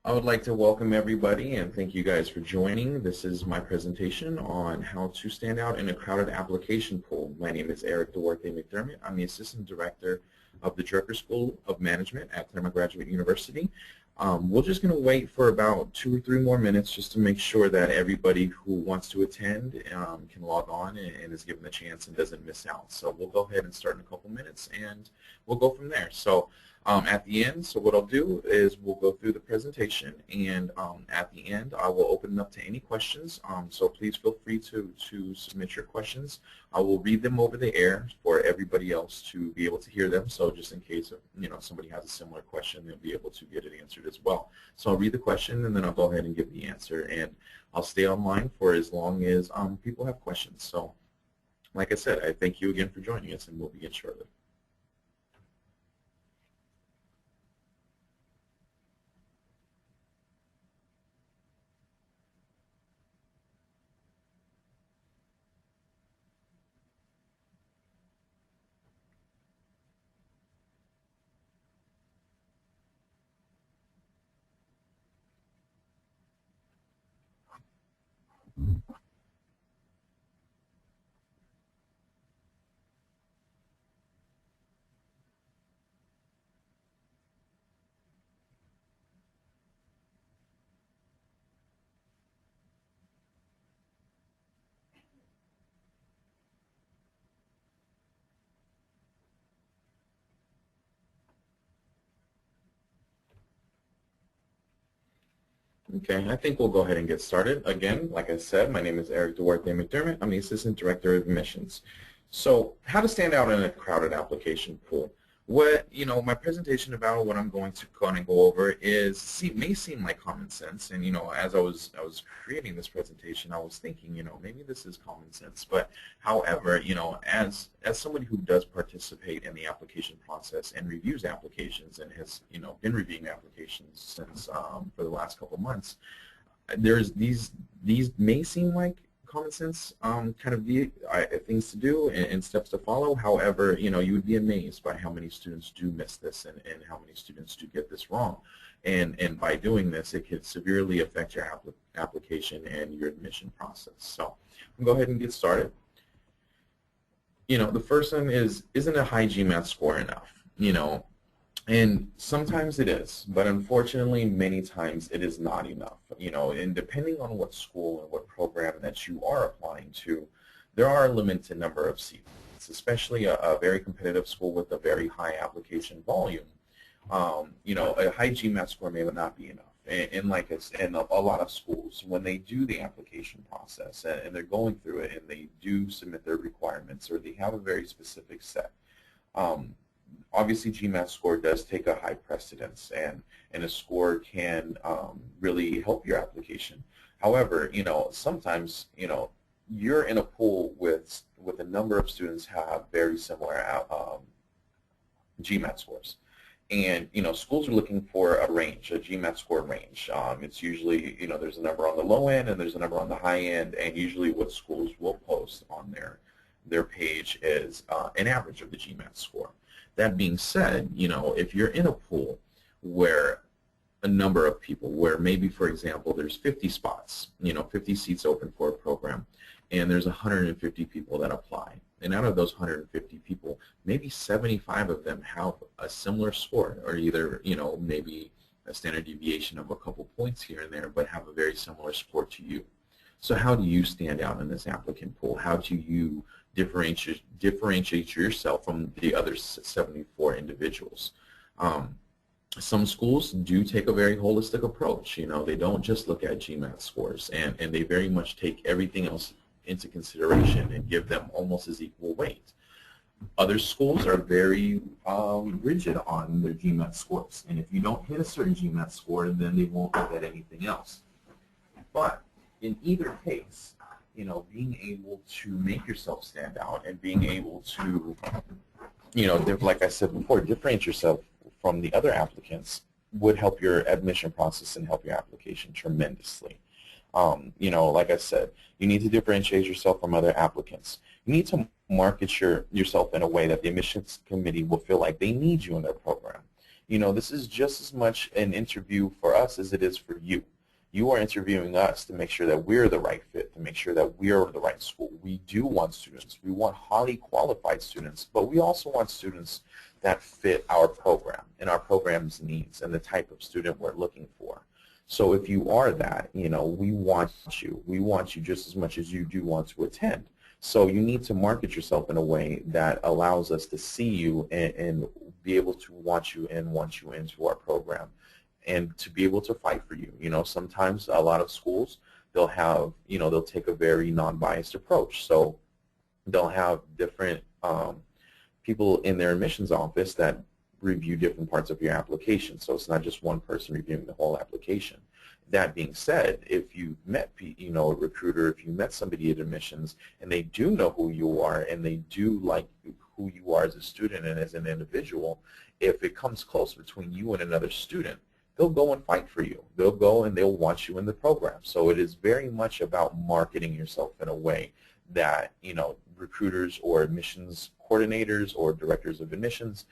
I would like to welcome everybody and thank you guys for joining. This is my presentation on how to stand out in a crowded application pool. My name is Duarte-McDermott. I'm the Assistant Director of the Drucker School of Management at Claremont Graduate University. We're just going to wait for about 2 or 3 more minutes just to make sure that everybody who wants to attend can log on and is given the chance and doesn't miss out. So we'll go ahead and start in a couple minutes and we'll go from there. So at the end, so what I'll do is we'll go through the presentation, and at the end I will open it up to any questions. So please feel free to submit your questions. I will read them over the air for everybody else to be able to hear them. So just in case somebody has a similar question, they'll be able to get it answered as well. So I'll read the question and then I'll go ahead and give the answer, and I'll stay online for as long as people have questions. So like I said, I thank you again for joining us, and we'll begin shortly. Okay, I think we'll go ahead and get started. Again, like I said, my name is Duarte-McDermott. I'm the Assistant Director of Admissions. So how to stand out in a crowded application pool. My presentation about what I'm going to kind of go over may seem like common sense, and as I was creating this presentation, I was thinking, maybe this is common sense, but however, as somebody who does participate in the application process and reviews applications and has been reviewing applications since for the last couple of months, there's these may seem like common sense kind of things to do and steps to follow. However, you would be amazed by how many students do miss this and how many students do get this wrong. And by doing this, it could severely affect your application and your admission process. So we'll go ahead and get started. The first one is, isn't a high GMAT score enough? And sometimes it is, but unfortunately many times it is not enough. And depending on what school and what program that you are applying to, there are a limited number of seats, especially a very competitive school with a very high application volume. A high GMAT score may not be enough. And like it's in a lot of schools, when they do the application process and they're going through it and they do submit their requirements, or they have a very specific set, obviously GMAT score does take a high precedence, and a score can really help your application. However, sometimes you're in a pool with a number of students who have very similar GMAT scores, and schools are looking for a range, a GMAT score range. It's usually there's a number on the low end and there's a number on the high end, and usually what schools will post on their page is an average of the GMAT score. That being said, if you're in a pool where a number of people, where maybe, for example, there's 50 spots, 50 seats open for a program, and there's 150 people that apply, and out of those 150 people, maybe 75 of them have a similar score, or either, maybe a standard deviation of a couple points here and there, but have a very similar score to you. So how do you stand out in this applicant pool? How do you differentiate yourself from the other 74 individuals? Some schools do take a very holistic approach. They don't just look at GMAT scores, and they very much take everything else into consideration and give them almost as equal weight. Other schools are very rigid on their GMAT scores, and if you don't hit a certain GMAT score, then they won't look at anything else. But in either case, being able to make yourself stand out and being able to, like I said before, differentiate yourself from the other applicants would help your admission process and help your application tremendously. Like I said, you need to differentiate yourself from other applicants. You need to market yourself in a way that the admissions committee will feel like they need you in their program. This is just as much an interview for us as it is for you. You are interviewing us to make sure that we're the right fit, to make sure that we're the right school. We do want students. We want highly qualified students, but we also want students that fit our program and our program's needs and the type of student we're looking for. So if you are that, we want you. We want you just as much as you do want to attend. So you need to market yourself in a way that allows us to see you and be able to want you into our program, and to be able to fight for you. Sometimes a lot of schools, they'll take a very non-biased approach. So they'll have different people in their admissions office that review different parts of your application. So it's not just one person reviewing the whole application. That being said, if you met a recruiter, if you met somebody at admissions and they do know who you are and they do like who you are as a student and as an individual, if it comes close between you and another student, they'll go and fight for you. They'll go and they'll want you in the program. So it is very much about marketing yourself in a way that, recruiters or admissions coordinators or directors of admissions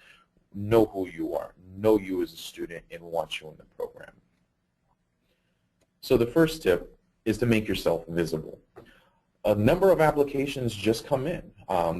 know who you are, know you as a student, and want you in the program. So the first tip is to make yourself visible. A number of applications just come in.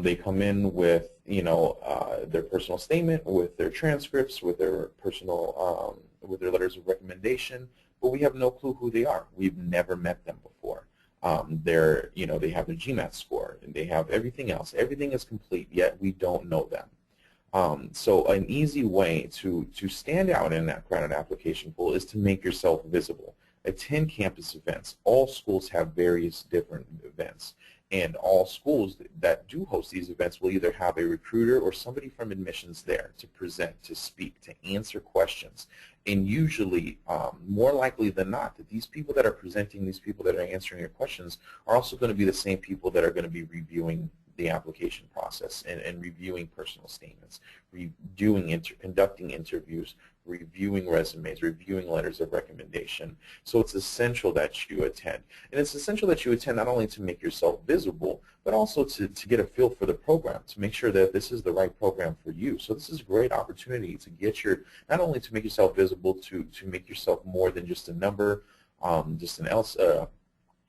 They come in with, their personal statement, with their transcripts, with their personal, with their letters of recommendation, but we have no clue who they are. We've never met them before. They have their GMAT score, and they have everything else. Everything is complete, yet we don't know them. So an easy way to stand out in that crowded application pool is to make yourself visible. Attend campus events. All schools have various different events, and all schools that do host these events will either have a recruiter or somebody from admissions there to present, to speak, to answer questions. And usually, more likely than not, that these people that are presenting, these people that are answering your questions are also going to be the same people that are going to be reviewing the application process and reviewing personal statements, conducting interviews, reviewing resumes, reviewing letters of recommendation. So it's essential that you attend. And it's essential that you attend not only to make yourself visible, but also to get a feel for the program, to make sure that this is the right program for you. So this is a great opportunity to get not only to make yourself visible, to make yourself more than just a number, just a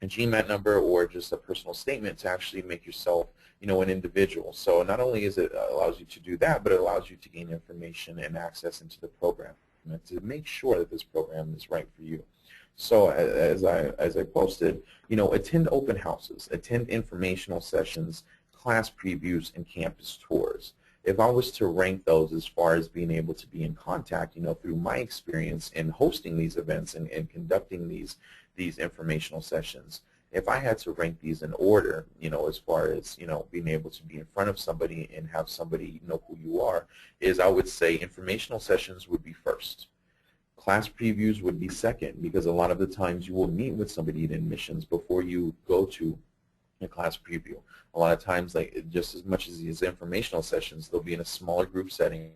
GMAT number or just a personal statement, to actually make yourself an individual. So not only allows you to do that, but it allows you to gain information and access into the program and to make sure that this program is right for you. So as I posted, attend open houses, attend informational sessions, class previews, and campus tours. If I was to rank those as far as being able to be in contact, through my experience in hosting these events and conducting these informational sessions, if I had to rank these in order, as far as, being able to be in front of somebody and have somebody know who you are, I would say informational sessions would be first. Class previews would be second, because a lot of the times you will meet with somebody in admissions before you go to a class preview. A lot of times, just as much as these informational sessions, they'll be in a smaller group setting.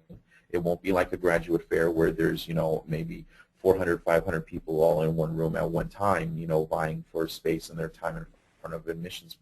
It won't be like a graduate fair where there's, maybe 400, 500 people all in one room at one time, vying for space and their time in front of admissions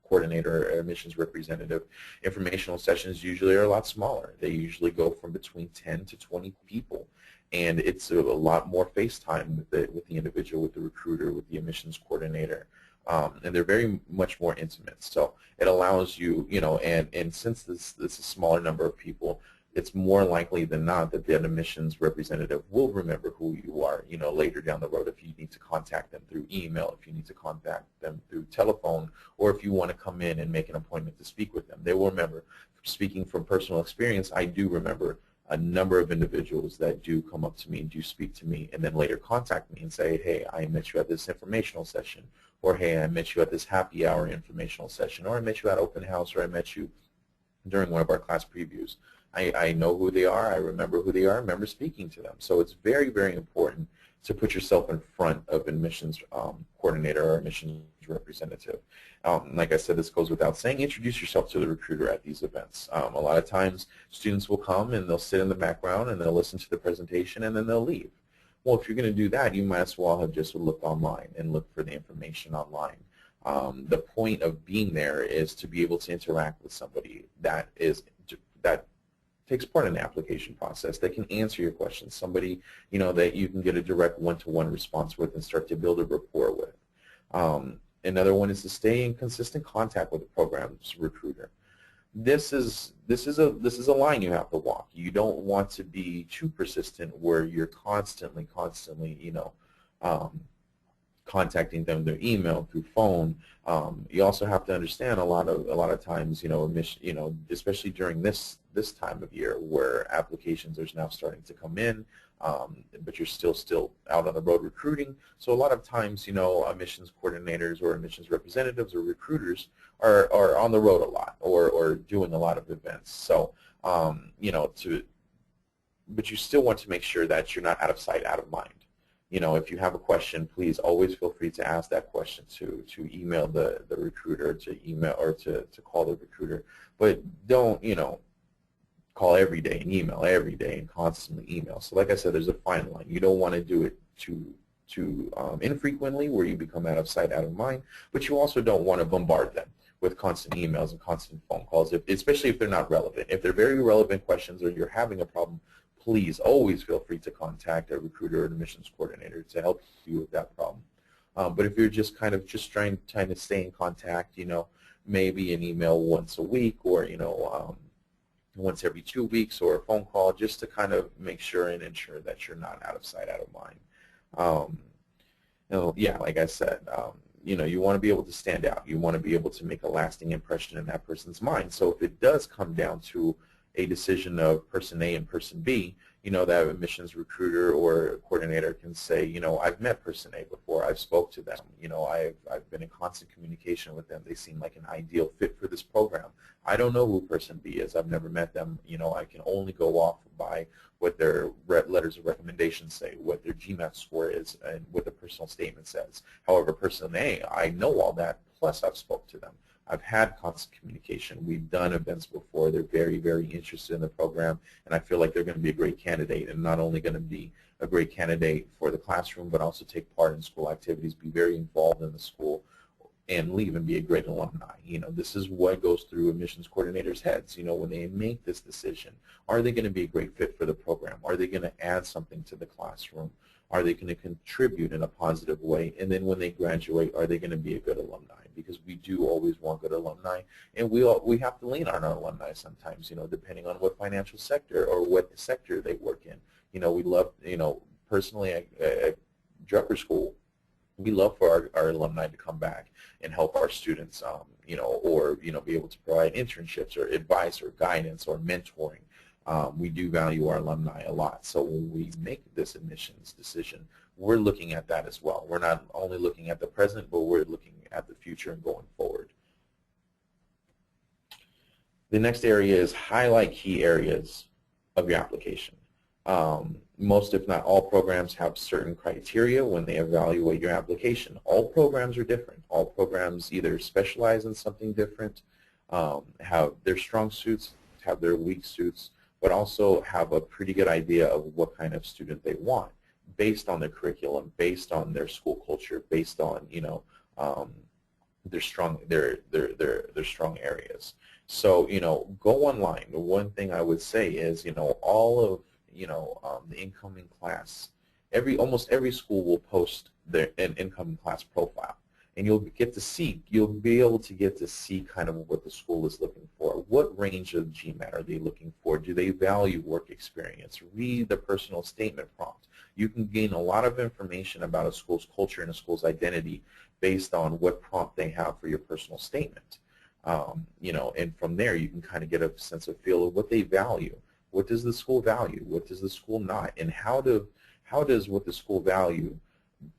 coordinator or admissions representative. Informational sessions usually are a lot smaller. They usually go from between 10 to 20 people, and it's a lot more face time with the individual, with the recruiter, with the admissions coordinator. And they're very much more intimate. So it allows you, and since this is a smaller number of people, it's more likely than not that the admissions representative will remember who you are, later down the road, if you need to contact them through email, if you need to contact them through telephone, or if you want to come in and make an appointment to speak with them. They will remember. Speaking from personal experience, I do remember a number of individuals that do come up to me and do speak to me and then later contact me and say, hey, I met you at this informational session, or hey, I met you at this happy hour informational session, or I met you at open house, or I met you during one of our class previews. I know who they are, I remember who they are, I remember speaking to them. So it's very, very important to put yourself in front of admissions coordinator or admissions representative. Like I said, this goes without saying, introduce yourself to the recruiter at these events. A lot of times students will come and they'll sit in the background and they'll listen to the presentation and then they'll leave. Well, if you're going to do that, you might as well have just looked online and looked for the information online. The point of being there is to be able to interact with somebody that takes part in the application process, that can answer your questions, somebody, you know, that you can get a direct one-to-one response with and start to build a rapport with. Another one is to stay in consistent contact with the program's recruiter. This is a line you have to walk. You don't want to be too persistent where you're constantly, you know, contacting them through email, through phone. You also have to understand a lot of times, you know, especially during this time of year where applications are now starting to come in, but you're still out on the road recruiting. So a lot of times, you know, admissions coordinators or admissions representatives or recruiters are on the road a lot or doing a lot of events. So you know, but you still want to make sure that you're not out of sight, out of mind. You know, if you have a question, please always feel free to ask that question, to email the recruiter, to email or to call the recruiter. But don't, you know, call every day and email every day and constantly email. So like I said, there's a fine line. You don't want to do it too infrequently where you become out of sight, out of mind, but you also don't want to bombard them with constant emails and constant phone calls, especially if they're not relevant. If they're very relevant questions or you're having a problem, please always feel free to contact a recruiter or an admissions coordinator to help you with that problem. But if you're just kind of trying to stay in contact, you know, maybe an email once a week or, you know, once every 2 weeks or a phone call just to kind of make sure and ensure that you're not out of sight, out of mind. You know, yeah, like I said, you know, you want to be able to stand out. You want to be able to make a lasting impression in that person's mind. So if it does come down to a decision of person A and person B, you know, that admissions recruiter or coordinator can say, you know, I've met person A before, I've spoke to them, you know, I've been in constant communication with them, they seem like an ideal fit for this program. I don't know who person B is, I've never met them, you know, I can only go off by what their letters of recommendation say, what their GMAT score is, and what the personal statement says. However, person A, I know all that, plus I've spoke to them. I've had constant communication. We've done events before. They're very, very interested in the program, and I feel like they're going to be a great candidate, and not only going to be a great candidate for the classroom, but also take part in school activities, be very involved in the school, and leave and be a great alumni. You know, this is what goes through admissions coordinators' heads. You know, when they make this decision, are they going to be a great fit for the program? Are they going to add something to the classroom? Are they going to contribute in a positive way? And then when they graduate, are they going to be a good alumni? Because we do always want good alumni, and we have to lean on our alumni sometimes, you know, depending on what financial sector or what sector they work in. You know, we love, you know, personally at Drucker School, we love for our alumni to come back and help our students, you know, or, you know, be able to provide internships or advice or guidance or mentoring. We do value our alumni a lot. So when we make this admissions decision, we're looking at that as well. We're not only looking at the present, but we're looking at the future and going forward. The next area is highlight key areas of your application. Most, if not all, programs have certain criteria when they evaluate your application. All programs are different. All programs either specialize in something different, have their strong suits, have their weak suits, but also have a pretty good idea of what kind of student they want based on their curriculum, based on their school culture, based on, you know, their strong areas. So, you know, go online. The one thing I would say is, you know, all of, you know, the incoming class, almost every school will post an incoming class profile, and you'll be able to get to see kind of what the school is looking for. What range of GMAT are they looking for? Do they value work experience? Read the personal statement prompt. You can gain a lot of information about a school's culture and a school's identity based on what prompt they have for your personal statement. You know, and from there you can kind of get a sense of feel of what they value. What does the school value? What does the school not? And how does what the school value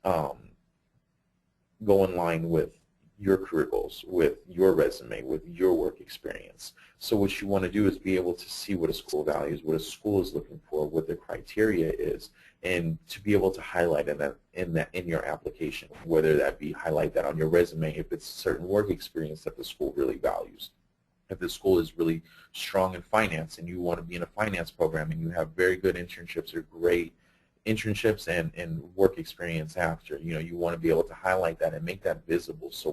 go in line with your career goals, with your resume, with your work experience? So what you want to do is be able to see what a school values, what a school is looking for, what their criteria is, and to be able to highlight in your application, whether that be highlight that on your resume if it's certain work experience that the school really values. If the school is really strong in finance and you want to be in a finance program and you have very good internships or great internships and work experience after, you know, you want to be able to highlight that and make that visible, so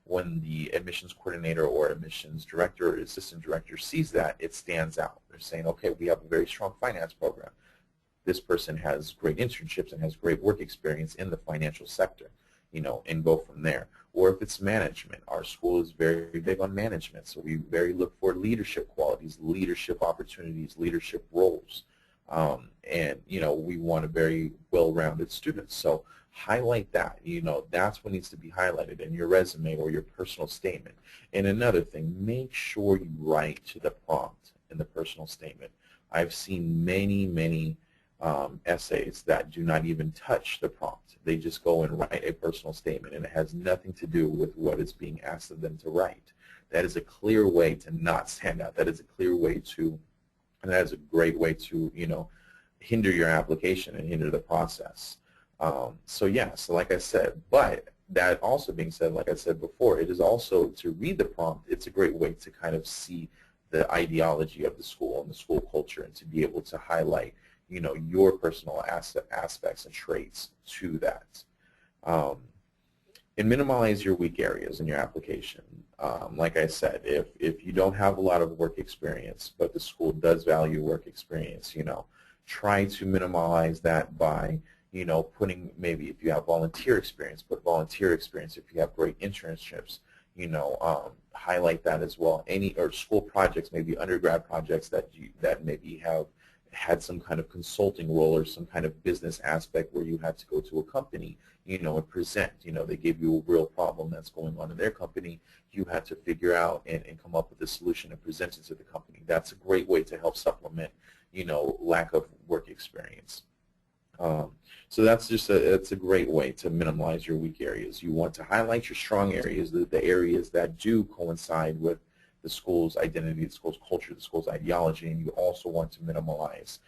when the admissions coordinator or admissions director or assistant director sees that, it stands out. They're saying, okay, we have a very strong finance program. This person has great internships and has great work experience in the financial sector, and go from there. Or if it's management, our school is very big on management, so we very look for leadership qualities, leadership opportunities, leadership roles. And we want a very well-rounded student. So highlight that. That's what needs to be highlighted in your resume or your personal statement. And another thing, make sure you write to the prompt in the personal statement. I've seen many essays that do not even touch the prompt. They just go and write a personal statement, and it has nothing to do with what is being asked of them to write. That is a clear way to not stand out. That is a clear way to, and that is a great way to, hinder your application and hinder the process. So like I said, but that also being said, like I said before, it is also to read the prompt. It's a great way to kind of see the ideology of the school and the school culture, and to be able to highlight, your personal aspects and traits to that. And minimize your weak areas in your application. Like I said, if you don't have a lot of work experience, but the school does value work experience, try to minimize that by, putting, maybe if you have volunteer experience, put volunteer experience. If you have great internships, highlight that as well. Or school projects, maybe undergrad projects that maybe have had some kind of consulting role or some kind of business aspect where you had to go to a company, and present. They gave you a real problem that's going on in their company. You had to figure out and come up with a solution and present it to the company. That's a great way to help supplement, lack of work experience. So that's it's a great way to minimize your weak areas. You want to highlight your strong areas, the areas that do coincide with the school's identity, the school's culture, the school's ideology, and you also want to minimize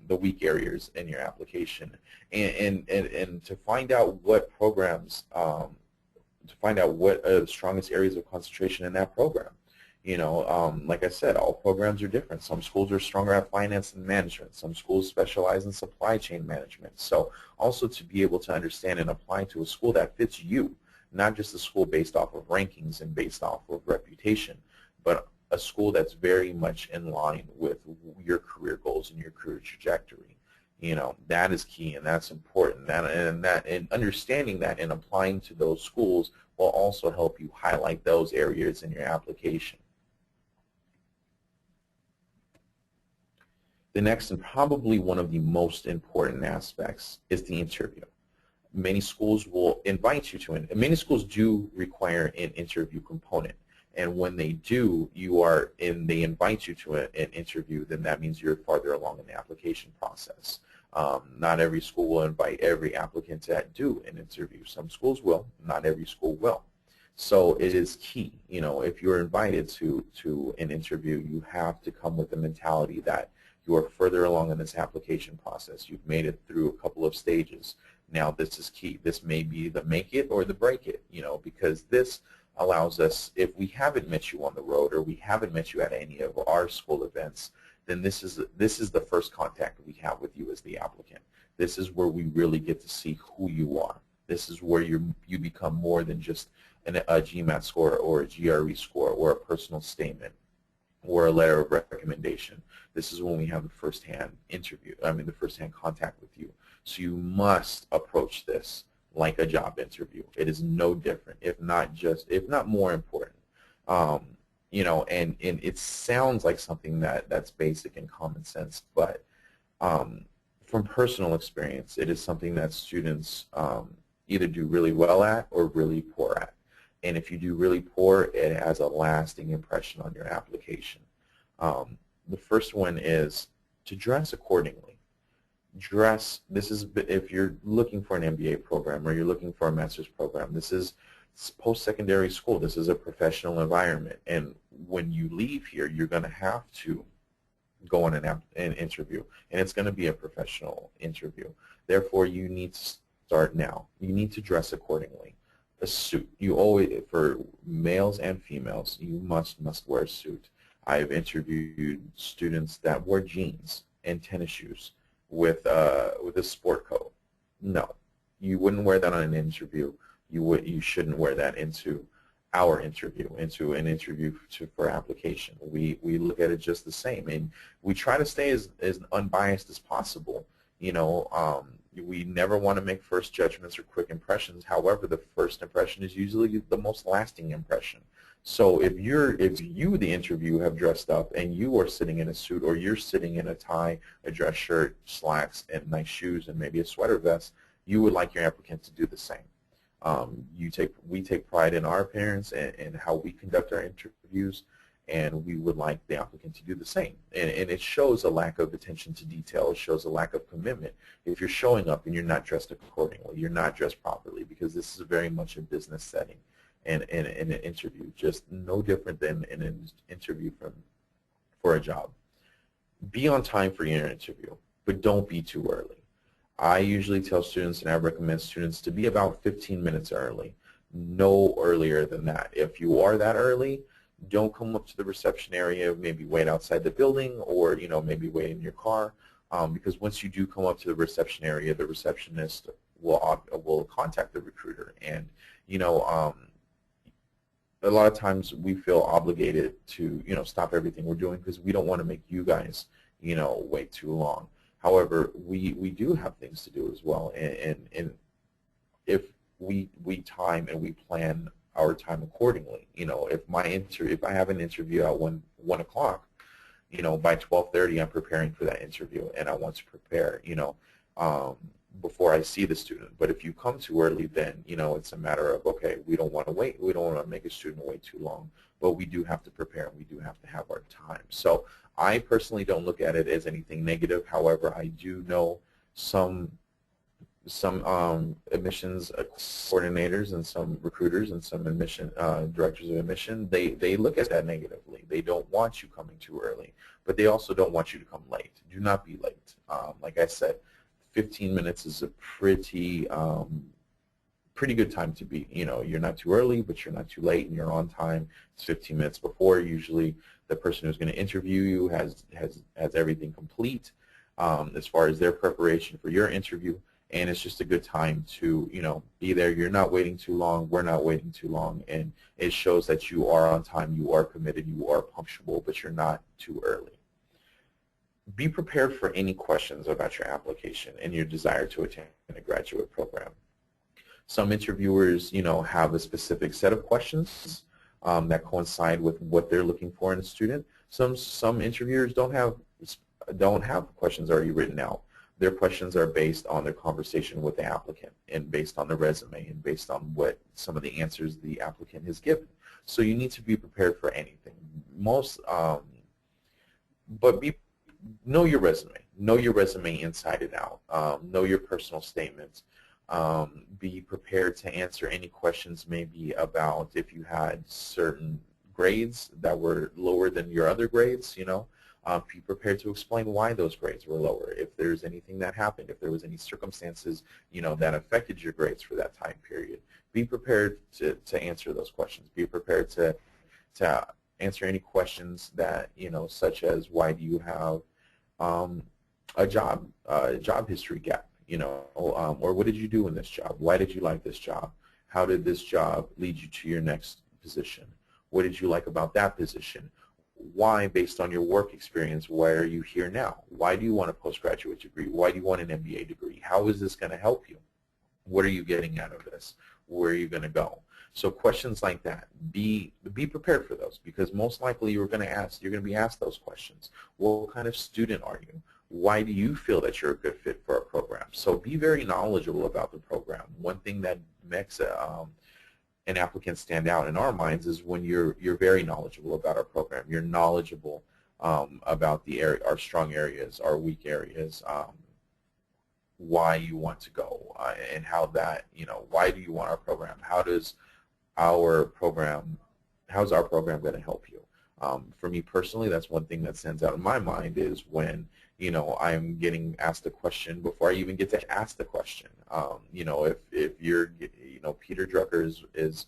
the weak areas in your application. And to find out what programs, to find out what are the strongest areas of concentration in that program. Like I said, all programs are different. Some schools are stronger at finance and management. Some schools specialize in supply chain management. So also to be able to understand and apply to a school that fits you, not just a school based off of rankings and based off of reputation, but a school that's very much in line with your career goals and your career trajectory. That is key, and that's important. And understanding that and applying to those schools will also help you highlight those areas in your application. The next, and probably one of the most important aspects, is the interview. Many schools will invite you to it. Many schools do require an interview component. And when they do, they invite you to an interview, then that means you're farther along in the application process. Not every school will invite every applicant to do an interview. Some schools will, not every school will. So it is key, if you're invited to an interview, you have to come with the mentality that you are further along in this application process. You've made it through a couple of stages. Now this is key. This may be the make it or the break it, because this allows us, if we haven't met you on the road or we haven't met you at any of our school events, then this is the first contact we have with you as the applicant. This is where we really get to see who you are. This is where you become more than just a GMAT score or a GRE score or a personal statement or a letter of recommendation. This is when we have the first-hand interview, the first-hand contact with you. So you must approach this like a job interview. It is no different, if not more important. And it sounds like something that's basic and common sense, but from personal experience, it is something that students either do really well at or really poor at. And if you do really poor, it has a lasting impression on your application. The first one is to dress accordingly. If you're looking for an MBA program or you're looking for a master's program, this is post-secondary school. This is a professional environment. And when you leave here, you're going to have to go on an interview. And it's going to be a professional interview. Therefore, you need to start now. You need to dress accordingly. A suit. You always, for males and females, you must wear a suit. I've interviewed students that wore jeans and tennis shoes with a sport coat. No, you wouldn't wear that on an interview. you shouldn't wear that into our interview, into an interview for application. We look at it just the same, and we try to stay as unbiased as possible. We never want to make first judgments or quick impressions. However, the first impression is usually the most lasting impression. So if you, the interview, have dressed up and you are sitting in a suit, or you're sitting in a tie, a dress shirt, slacks, and nice shoes, and maybe a sweater vest, you would like your applicant to do the same. We take pride in our appearance and how we conduct our interviews, and we would like the applicant to do the same. And it shows a lack of attention to detail. It shows a lack of commitment if you're showing up and you're not dressed accordingly, you're not dressed properly, because this is very much a business setting and an interview, just no different than in an interview for a job. Be on time for your interview, but don't be too early. I usually tell students, and I recommend students, to be about 15 minutes early, no earlier than that. If you are that early, don't come up to the reception area, maybe wait outside the building, or maybe wait in your car, because once you do come up to the reception area, the receptionist will contact the recruiter. And a lot of times we feel obligated to stop everything we're doing because we don't want to make you guys wait too long. However, we do have things to do as well, and if we time and we plan our time accordingly. If I have an interview at 1 o'clock, by 12:30 I'm preparing for that interview, and I want to prepare before I see the student. But if you come too early, then it's a matter of, okay, we don't want to wait, we don't want to make a student wait too long, but we do have to prepare, and we do have to have our time. So I personally don't look at it as anything negative. However, I do know some admissions coordinators and some recruiters and some admission directors of admission, they look at that negatively. They don't want you coming too early, but they also don't want you to come late. Do not be late. Like I said, 15 minutes is a pretty good time to be. You're not too early, but you're not too late, and you're on time. It's 15 minutes before. Usually the person who's going to interview you has everything complete as far as their preparation for your interview. And it's just a good time to, be there. You're not waiting too long. We're not waiting too long. And it shows that you are on time, you are committed, you are punctual, but you're not too early. Be prepared for any questions about your application and your desire to attend a graduate program. Some interviewers, have a specific set of questions that coincide with what they're looking for in a student. Some interviewers don't have questions already written out. Their questions are based on their conversation with the applicant and based on the resume and based on what some of the answers the applicant has given. So you need to be prepared for anything. Know your resume. Know your resume inside and out. Know your personal statements. Be prepared to answer any questions maybe about if you had certain grades that were lower than your other grades, be prepared to explain why those grades were lower, if there's anything that happened, if there was any circumstances, that affected your grades for that time period. Be prepared to answer those questions. Be prepared to answer any questions that, such as why do you have a job history gap, or what did you do in this job? Why did you like this job? How did this job lead you to your next position? What did you like about that position? Why, based on your work experience, why are you here now? Why do you want a postgraduate degree? Why do you want an MBA degree? How is this going to help you? What are you getting out of this? Where are you going to go? So questions like that, be prepared for those, because most likely you're going to be asked those questions. What kind of student are you? Why do you feel that you're a good fit for a program? So be very knowledgeable about the program. One thing that makes an applicant stand out in our minds is when you're very knowledgeable about our program. You're knowledgeable about our strong areas, our weak areas, why you want to go, and how that, why do you want our program? How's our program going to help you? For me personally, that's one thing that stands out in my mind is when, I'm getting asked a question before I even get to ask the question. If you're, Peter Drucker is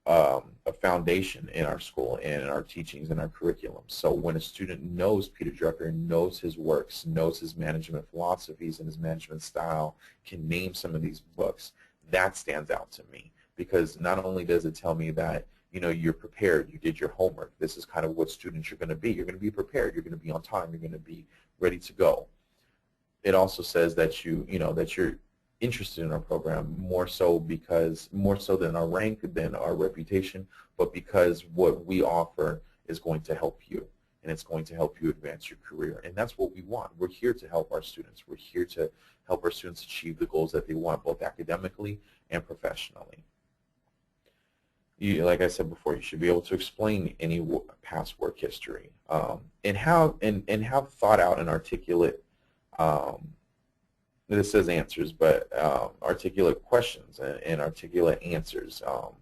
a foundation in our school and in our teachings and our curriculum. So when a student knows Peter Drucker, knows his works, knows his management philosophies and his management style, can name some of these books, That stands out to me, because not only does it tell me that you're prepared, you did your homework, this is kind of what students you're going to be. You're going to be prepared, you're going to be on time, you're going to be ready to go. It also says that that you're interested in our program, more so than our rank, than our reputation, but because what we offer is going to help you, and it's going to help you advance your career. And that's what we want. We're here to help our students. We're here to help our students achieve the goals that they want, both academically and professionally. Like I said before, you should be able to explain any past work history, and have thought out and articulate. This says answers, but articulate questions and articulate answers. On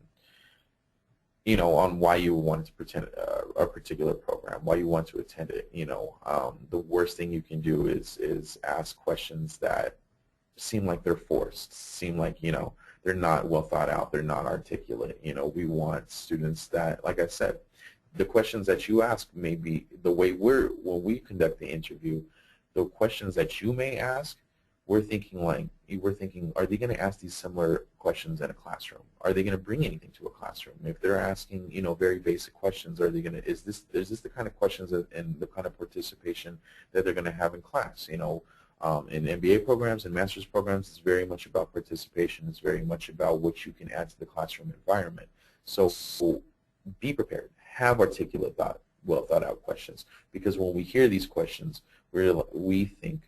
why you want to pretend a particular program, why you want to attend it. The worst thing you can do is ask questions that seem like they're forced, seem like they're not well thought out, they're not articulate. We want students that, like I said, the questions that you ask may be the way when we conduct the interview, the questions that you may ask, we're thinking, are they going to ask these similar questions in a classroom? Are they going to bring anything to a classroom? If they're asking, very basic questions, are they going to, is this the kind of questions and the kind of participation that they're going to have in class? In MBA programs and master's programs, it's very much about participation. It's very much about what you can add to the classroom environment. So be prepared. Have articulate, well thought out questions, because when we hear these questions, we think,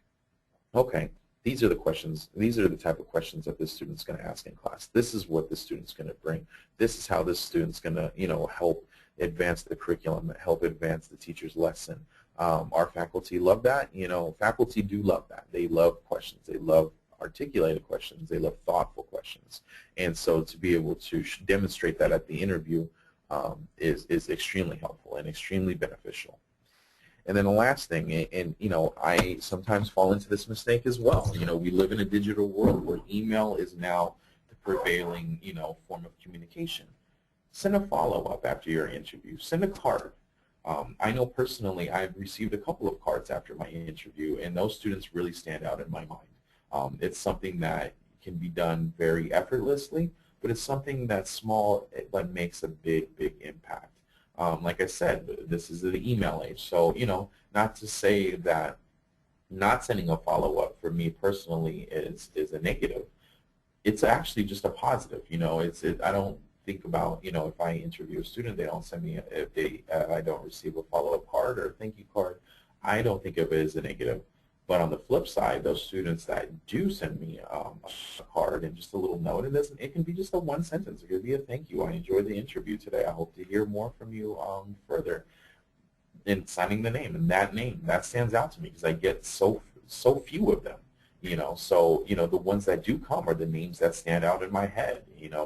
okay, these are the questions, these are the type of questions that this student's going to ask in class. This is what this student's going to bring. This is how this student's going to, help advance the curriculum, help advance the teacher's lesson. Our faculty love that. Faculty do love that. They love questions. They love articulated questions. They love thoughtful questions. And so to be able to demonstrate that at the interview is extremely helpful and extremely beneficial. And then the last thing, and I sometimes fall into this mistake as well. We live in a digital world where email is now the prevailing, form of communication. Send a follow-up after your interview. Send a card. I know personally I've received a couple of cards after my interview, and those students really stand out in my mind. It's something that can be done very effortlessly, but it's something that's small but makes a big, big impact. Like I said, this is the email age, so not to say that not sending a follow-up for me personally is a negative. It's actually just a positive. I don't think about if I interview a student, they don't send me I don't receive a follow-up card or a thank you card. I don't think of it as a negative. But on the flip side, those students that do send me a card and just a little note, it can be just a one sentence. It could be a thank you. I enjoyed the interview today. I hope to hear more from you further. And signing the name, and that stands out to me because I get so few of them. So the ones that do come are the names that stand out in my head.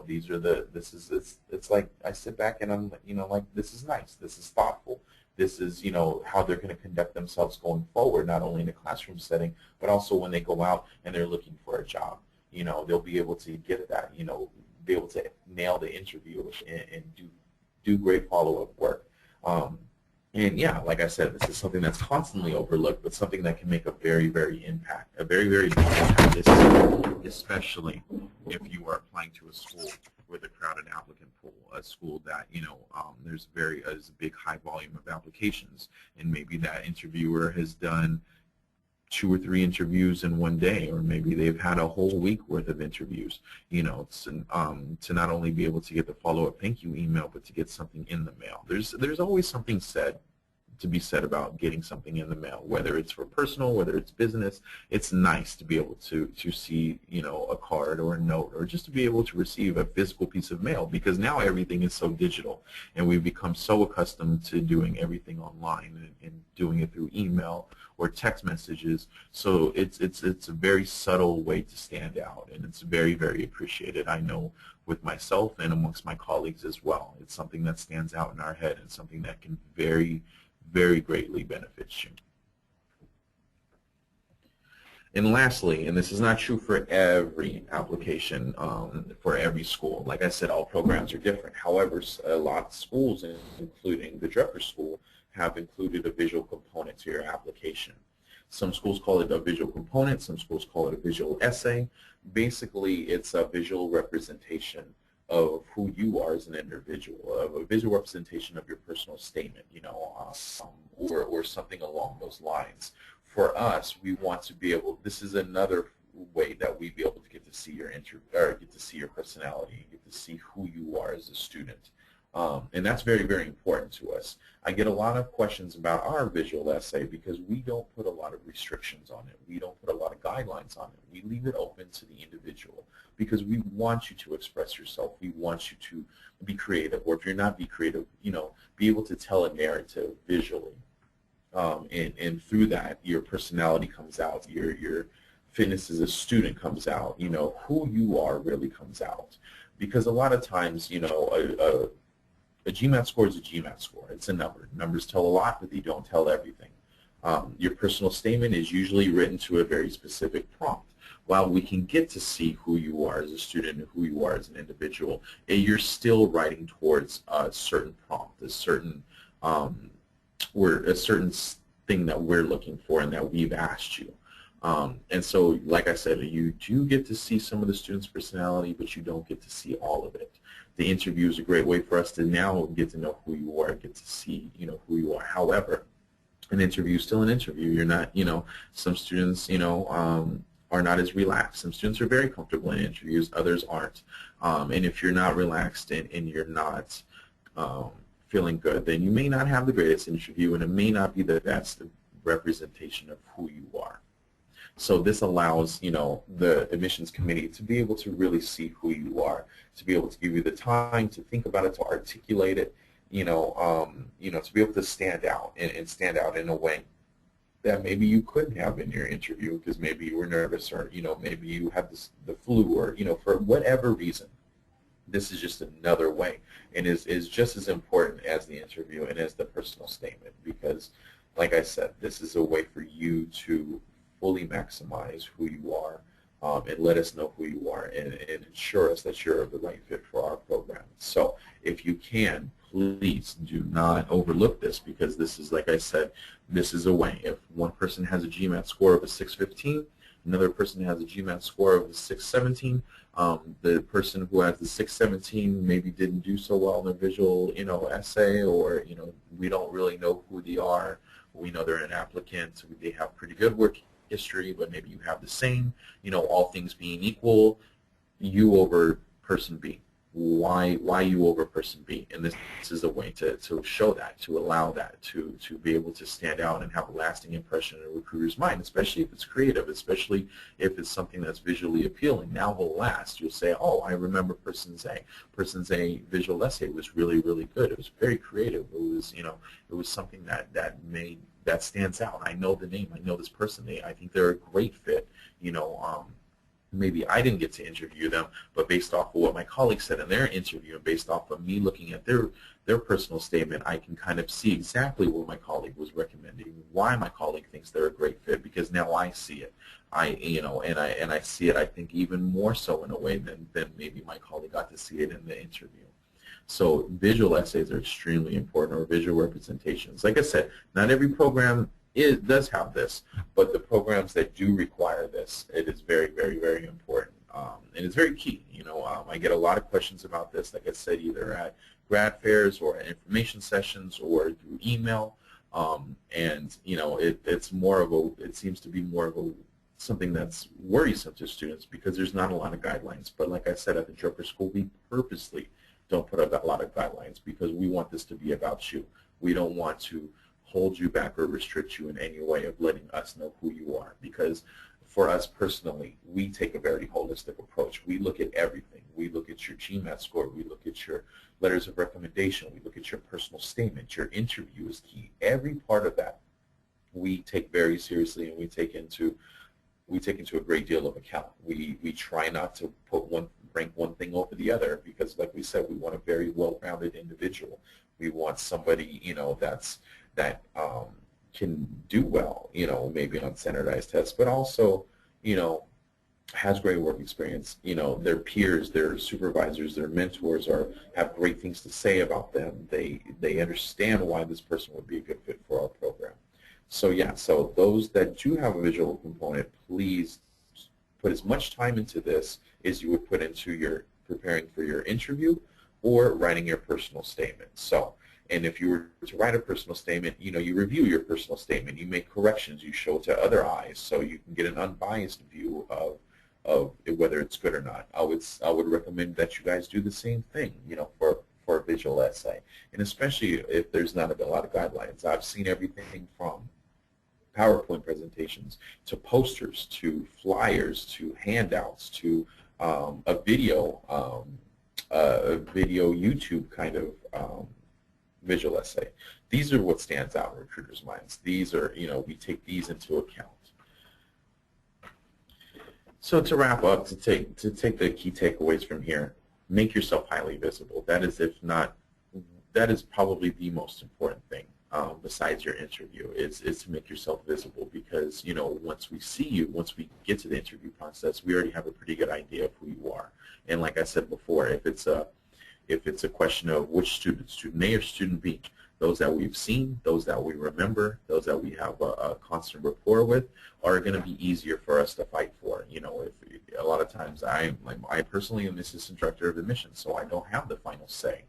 These are it's like I sit back and I'm like, this is nice. This is thoughtful. This is, how they're going to conduct themselves going forward, not only in a classroom setting, but also when they go out and they're looking for a job. They'll be able to get that, be able to nail the interview and do great follow-up work. And yeah, like I said, this is something that's constantly overlooked, but something that can make a very, very big impact, especially if you are applying to a school with a crowded applicant pool, a school that there's a big high volume of applications, and maybe that interviewer has done 2 or 3 interviews in one day, or maybe they've had a whole week worth of interviews, to not only be able to get the follow-up thank you email, but to get something in the mail. There's always something to be said about getting something in the mail, whether it's for personal, whether it's business. It's nice to be able to see, a card or a note, or just to be able to receive a physical piece of mail, because now everything is so digital, and we've become so accustomed to doing everything online and doing it through email or text messages. So it's a very subtle way to stand out, and it's very, very appreciated. I know with myself and amongst my colleagues as well. It's something that stands out in our head, and something that can very, very greatly benefit you. And lastly, and this is not true for every application, for every school. Like I said, all programs are different. However, a lot of schools, including the Drucker School, have included a visual component to your application. Some schools call it a visual component, some schools call it a visual essay. Basically, it's a visual representation of who you are as an individual, of a visual representation of your personal statement, or something along those lines. For us, we want to be able, this is another way that we be able to get to see your get to see your personality, get to see who you are as a student. And that's very, very important to us. I get a lot of questions about our visual essay because we don't put a lot of restrictions on it. We don't put a lot of guidelines on it. We leave it open to the individual because we want you to express yourself. We want you to be creative, or if you're not be creative, be able to tell a narrative visually. And through that, your personality comes out, your fitness as a student comes out, who you are really comes out. Because a lot of times, a GMAT score is a GMAT score. It's a number. Numbers tell a lot, but they don't tell everything. Your personal statement is usually written to a very specific prompt. While we can get to see who you are as a student and who you are as an individual, you're still writing towards a certain prompt, a certain thing that we're looking for and that we've asked you. And so, like I said, you do get to see some of the students' personality, but you don't get to see all of it. The interview is a great way for us to now get to know who you are, get to see, who you are. However, an interview is still an interview. You're not, some students, are not as relaxed. Some students are very comfortable in interviews, others aren't. And if you're not relaxed and you're not feeling good, then you may not have the greatest interview, and it may not be the best representation of who you are. So this allows, the admissions committee to be able to really see who you are, to be able to give you the time to think about it, to articulate it, to be able to stand out and stand out in a way that maybe you couldn't have in your interview because maybe you were nervous, or, maybe you have the flu, or, for whatever reason. This is just another way, and is just as important as the interview and as the personal statement, because, like I said, this is a way for you to fully maximize who you are, and let us know who you are, and ensure us that you're the right fit for our program. So if you can, please do not overlook this, because this is, like I said, this is a way. If one person has a GMAT score of a 615, another person has a GMAT score of a 617, the person who has the 617 maybe didn't do so well in their visual, essay, or, we don't really know who they are. We know they're an applicant. They have pretty good work history, but maybe you have the same, all things being equal, you over person B. Why you over person B? And this is a way to show that, to allow that, to be able to stand out and have a lasting impression in a recruiter's mind, especially if it's creative, especially if it's something that's visually appealing. Now will last. You'll say, oh, I remember person's A. Person's A visual essay was really, really good. It was very creative. It was, it was something that stands out. I know the name. I know this person. I think they're a great fit. Maybe I didn't get to interview them, but based off of what my colleagues said in their interview, and based off of me looking at their personal statement, I can kind of see exactly what my colleague was recommending, why my colleague thinks they're a great fit, because now I see it. And I see it, I think, even more so in a way than maybe my colleague got to see it in the interview. So visual essays are extremely important, or visual representations. Like I said, not every program does have this, but the programs that do require this, it is very, very, very important. And it's very key. I get a lot of questions about this, like I said, either at grad fairs or at information sessions or through email. And it's more of it seems to be more of something that's worrisome to students because there's not a lot of guidelines. But like I said, at the Drucker School, we purposely don't put a lot of guidelines because we want this to be about you. We don't want to hold you back or restrict you in any way of letting us know who you are, because for us personally, we take a very holistic approach. We look at everything. We look at your GMAT score. We look at your letters of recommendation. We look at your personal statement. Your interview is key. Every part of that we take very seriously, and we take into a great deal of account. We try not to rank one thing over the other, because like we said, we want a very well-rounded individual. We want somebody that can do well, maybe on standardized tests, but also, has great work experience. Their peers, their supervisors, their mentors have great things to say about them. They understand why this person would be a good fit for our program. So yeah, so those that do have a visual component, please put as much time into this as you would put into your preparing for your interview or writing your personal statement. So, and if you were to write a personal statement, you know, you review your personal statement, you make corrections, you show it to other eyes so you can get an unbiased view of whether it's good or not. I would recommend that you guys do the same thing, you know, for a visual essay, and especially if there's not a lot of guidelines. I've seen everything from PowerPoint presentations to posters to flyers to handouts to a video YouTube kind of visual essay. These are what stands out in recruiters' minds. These are, you know, we take these into account. So to wrap up, to take the key takeaways from here, make yourself highly visible. That is probably the most important thing. Besides your interview is to make yourself visible, because, you know, once we see you, once we get to the interview process, we already have a pretty good idea of who you are. And like I said before, if it's a question of which student A or student B, those that we've seen, those that we remember, those that we have a constant rapport with, are going to be easier for us to fight for. You know, if a lot of times I personally am assistant director of admissions, so I don't have the final say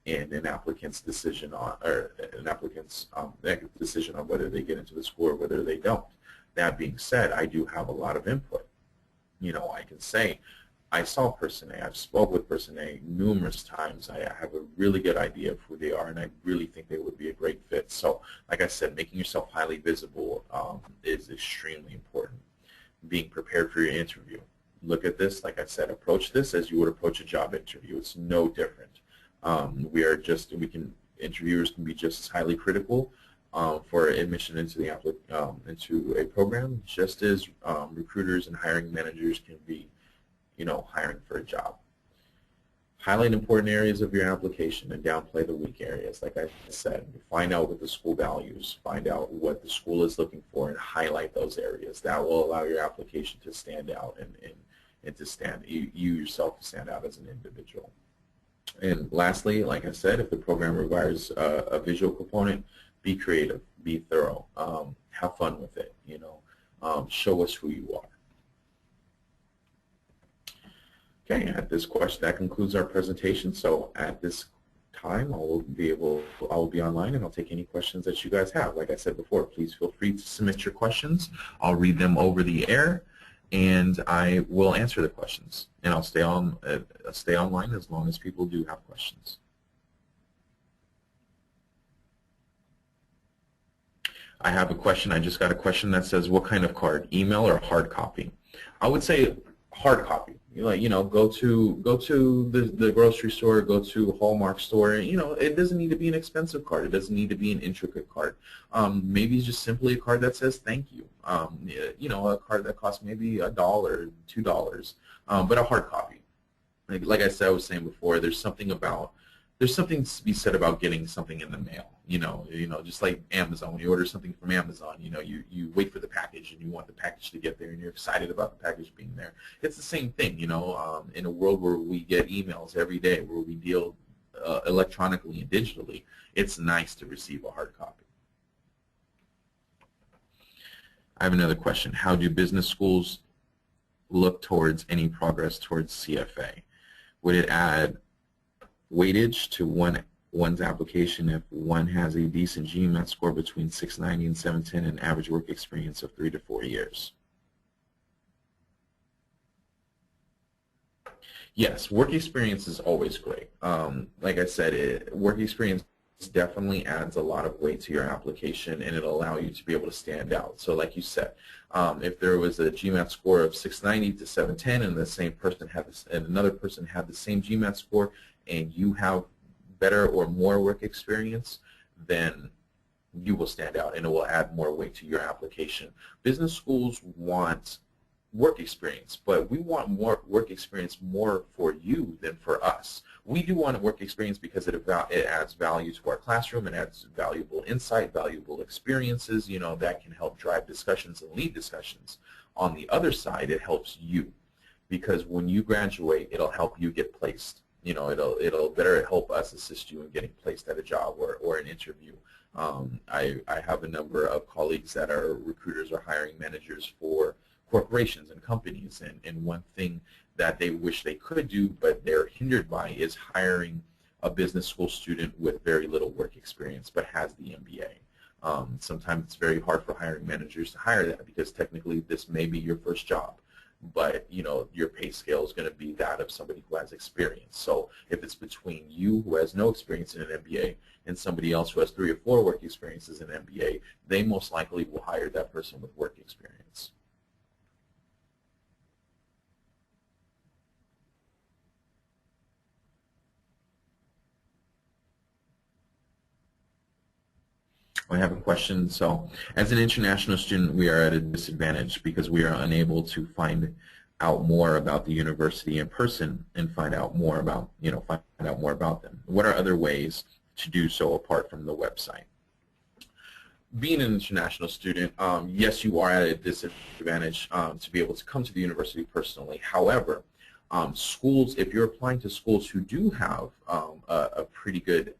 in an applicant's decision on, or an applicant's decision on whether they get into the school or whether they don't. That being said, I do have a lot of input. You know, I can say, I saw person A, I've spoke with person A numerous times, I have a really good idea of who they are, and I really think they would be a great fit. So, like I said, making yourself highly visible is extremely important. Being prepared for your interview. Look at this, like I said, approach this as you would approach a job interview. It's no different. Interviewers can be just as highly critical for admission into into a program, just as recruiters and hiring managers can be, you know, hiring for a job. Highlight important areas of your application and downplay the weak areas. Like I said, find out what the school values, find out what the school is looking for, and highlight those areas. That will allow your application to stand out and to stand, you yourself to stand out as an individual. And lastly, like I said, if the program requires a visual component, be creative, be thorough, have fun with it, you know, show us who you are. Okay, at this question, that concludes our presentation. So at this time, I'll be online, and I'll take any questions that you guys have. Like I said before, please feel free to submit your questions. I'll read them over the air, and I will answer the questions. And I'll stay online as long as people do have questions. I have a question. I just got a question that says, what kind of card, email or hard copy? I would say hard copy. You know, go to the grocery store, go to a Hallmark store. You know, it doesn't need to be an expensive card. It doesn't need to be an intricate card. Maybe just simply a card that says thank you. You know, a card that costs maybe $1, $2, but a hard copy. Like I was saying before, there's something to be said about getting something in the mail. You know, just like Amazon. When you order something from Amazon, you know, you wait for the package and you want the package to get there, and you're excited about the package being there. It's the same thing, you know, in a world where we get emails every day, where we deal electronically and digitally. It's nice to receive a hard copy. I have another question. How do business schools look towards any progress towards CFA? Would it add weightage to one's application if one has a decent GMAT score between 690 and 710 and average work experience of 3 to 4 years? Yes, work experience is always great. Like I said, work experience definitely adds a lot of weight to your application, and it'll allow you to be able to stand out. So like you said, if there was a GMAT score of 690 to 710 and the same person had this, and another person had the same GMAT score, and you have better or more work experience, then you will stand out and it will add more weight to your application. Business schools want work experience, but we want more work experience more for you than for us. We do want work experience because it adds value to our classroom, it adds valuable insight, valuable experiences, you know, that can help drive discussions and lead discussions. On the other side, it helps you, because when you graduate, it'll help you get placed. You know, it'll better help us assist you in getting placed at a job or an interview. I have a number of colleagues that are recruiters or hiring managers for corporations and companies, and one thing that they wish they could do but they're hindered by is hiring a business school student with very little work experience but has the MBA. Sometimes it's very hard for hiring managers to hire that because technically this may be your first job, but your pay scale is going to be that of somebody who has experience. So if it's between you who has no experience in an MBA and somebody else who has 3 or 4 work experiences in an MBA, they most likely will hire that person with work experience. I have a question. So, as an international student, we are at a disadvantage because we are unable to find out more about the university in person and find out more about, them. What are other ways to do so apart from the website? Being an international student, yes, you are at a disadvantage to be able to come to the university personally. However, schools, if you're applying to schools who do have a pretty good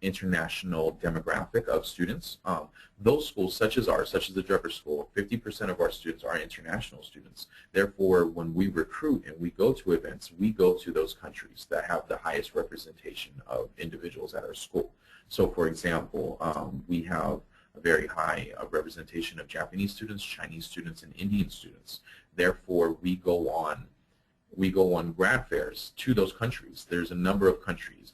international demographic of students, those schools such as ours, such as the Drucker School, 50% of our students are international students. Therefore, when we recruit and we go to events, we go to those countries that have the highest representation of individuals at our school. So for example, we have a very high representation of Japanese students, Chinese students, and Indian students. Therefore, we go on grad fairs to those countries. There's a number of companies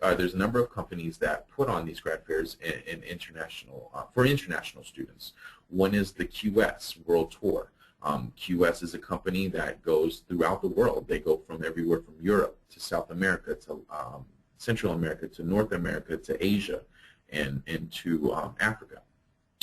that put on these grad fairs in international for international students. One is the QS World Tour. QS is a company that goes throughout the world. They go from everywhere from Europe to South America to Central America to North America to Asia and to Africa.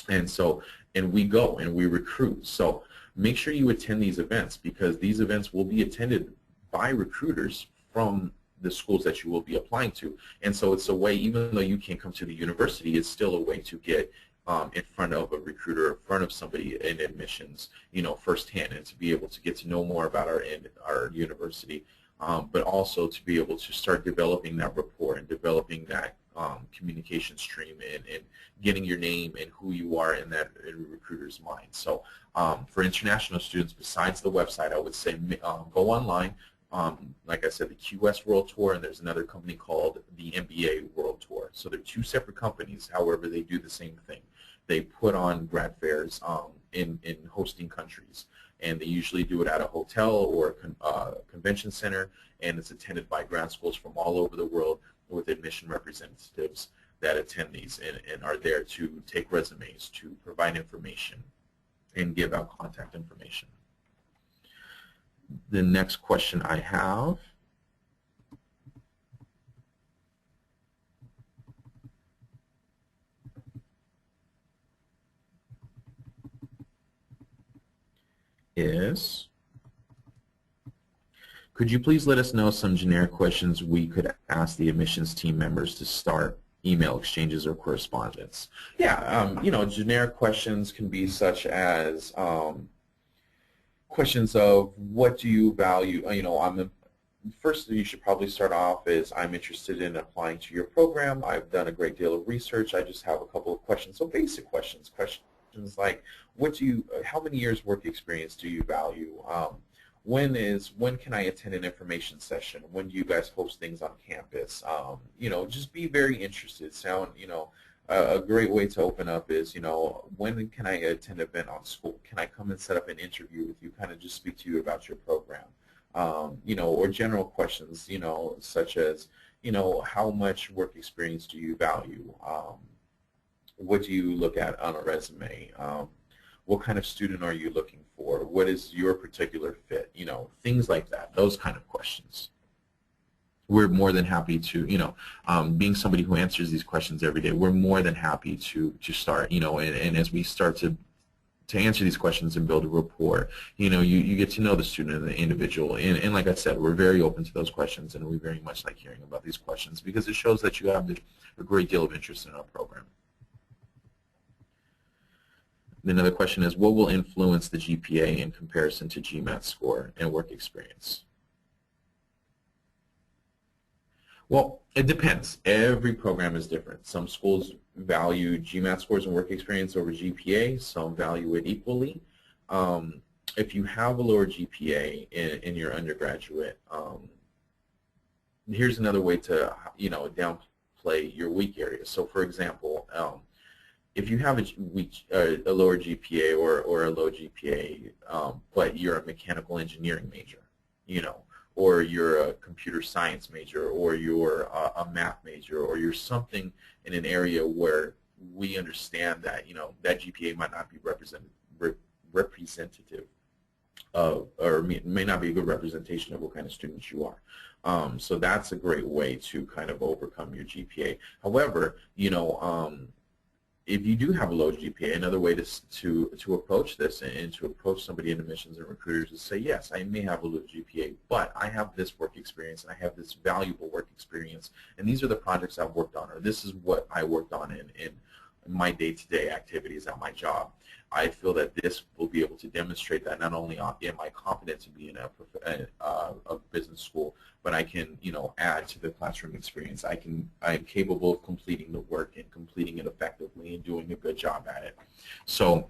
And we go and we recruit. So make sure you attend these events because these events will be attended by recruiters from the schools that you will be applying to. And so it's a way, even though you can't come to the university, it's still a way to get in front of a recruiter, in front of somebody in admissions, firsthand, and to be able to get to know more about our university, but also to be able to start developing that rapport and developing that communication stream and getting your name and who you are in that recruiter's mind. So for international students, besides the website, I would say go online. Like I said, the QS World Tour, and there's another company called the MBA World Tour. So they're 2 separate companies. However, they do the same thing. They put on grad fairs in hosting countries, and they usually do it at a hotel or a convention center, and it's attended by grad schools from all over the world with admission representatives that attend these and are there to take resumes, to provide information, and give out contact information. The next question I have is, could you please let us know some generic questions we could ask the admissions team members to start email exchanges or correspondence? Yeah, generic questions can be such as questions of what do you value. First you should probably start off is I'm interested in applying to your program. I've done a great deal of research. I just have a couple of questions. So basic questions like how many years work experience do you value? When can I attend an information session? When do you guys host things on campus? Just be very interested. A great way to open up is, when can I attend an event on school? Can I come and set up an interview with you, kind of just speak to you about your program? Or general questions, such as, how much work experience do you value? What do you look at on a resume? What kind of student are you looking for? What is your particular fit? Things like that, those kind of questions. We're more than happy to, being somebody who answers these questions every day, we're more than happy to start, and as we start to answer these questions and build a rapport, you get to know the student and the individual. And like I said, we're very open to those questions, and we very much like hearing about these questions because it shows that you have a great deal of interest in our program. Another question is, what will influence the GPA in comparison to GMAT score and work experience? Well, it depends. Every program is different. Some schools value GMAT scores and work experience over GPA. Some value it equally. If you have a lower GPA in your undergraduate, here's another way to, downplay your weak areas. So, for example, if you have a lower GPA or a low GPA, but you're a mechanical engineering major, or you're a computer science major, or you're a math major, or you're something in an area where we understand that, that GPA might not be representative of, or may not be a good representation of what kind of students you are. So that's a great way to kind of overcome your GPA. However, if you do have a low GPA, another way to approach this and to approach somebody in admissions and recruiters is say, yes, I may have a low GPA, but I have this work experience and I have this valuable work experience, and these are the projects I've worked on, or this is what I worked on in my day-to-day activities at my job. I feel that this will be able to demonstrate that not only am I competent to be in a business school, but I can, add to the classroom experience. I'm capable of completing the work and completing it effectively and doing a good job at it. So,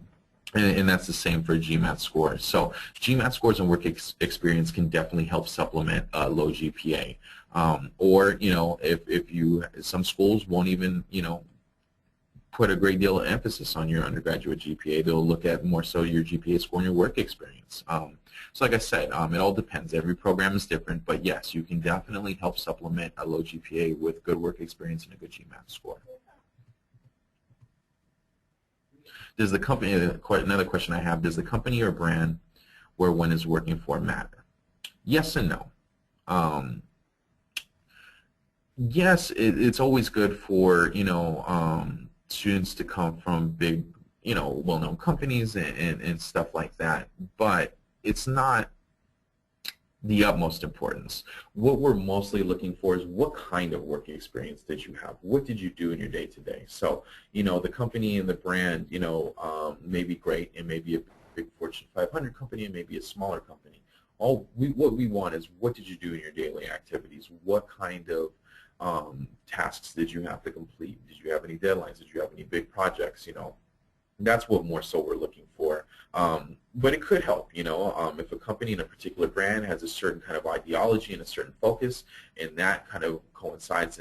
and that's the same for GMAT scores. So GMAT scores and work experience can definitely help supplement low GPA. Or, some schools won't even, put a great deal of emphasis on your undergraduate GPA. They'll look at more so your GPA score and your work experience. So like I said, it all depends. Every program is different, but yes, you can definitely help supplement a low GPA with good work experience and a good GMAT score. Does the company, another question I have, does the company or brand where one is working for matter? Yes and no. Yes, it's always good for, students to come from big, well-known companies and stuff like that, but it's not the utmost importance. What we're mostly looking for is what kind of work experience did you have? What did you do in your day-to-day? So, the company and the brand, may be great. It may be a big Fortune 500 company, it may be a smaller company. What we want is what did you do in your daily activities? What kind of tasks did you have to complete? Did you have any deadlines? Did you have any big projects? That's what more so we're looking for. But it could help, if a company and a particular brand has a certain kind of ideology and a certain focus, and that kind of coincides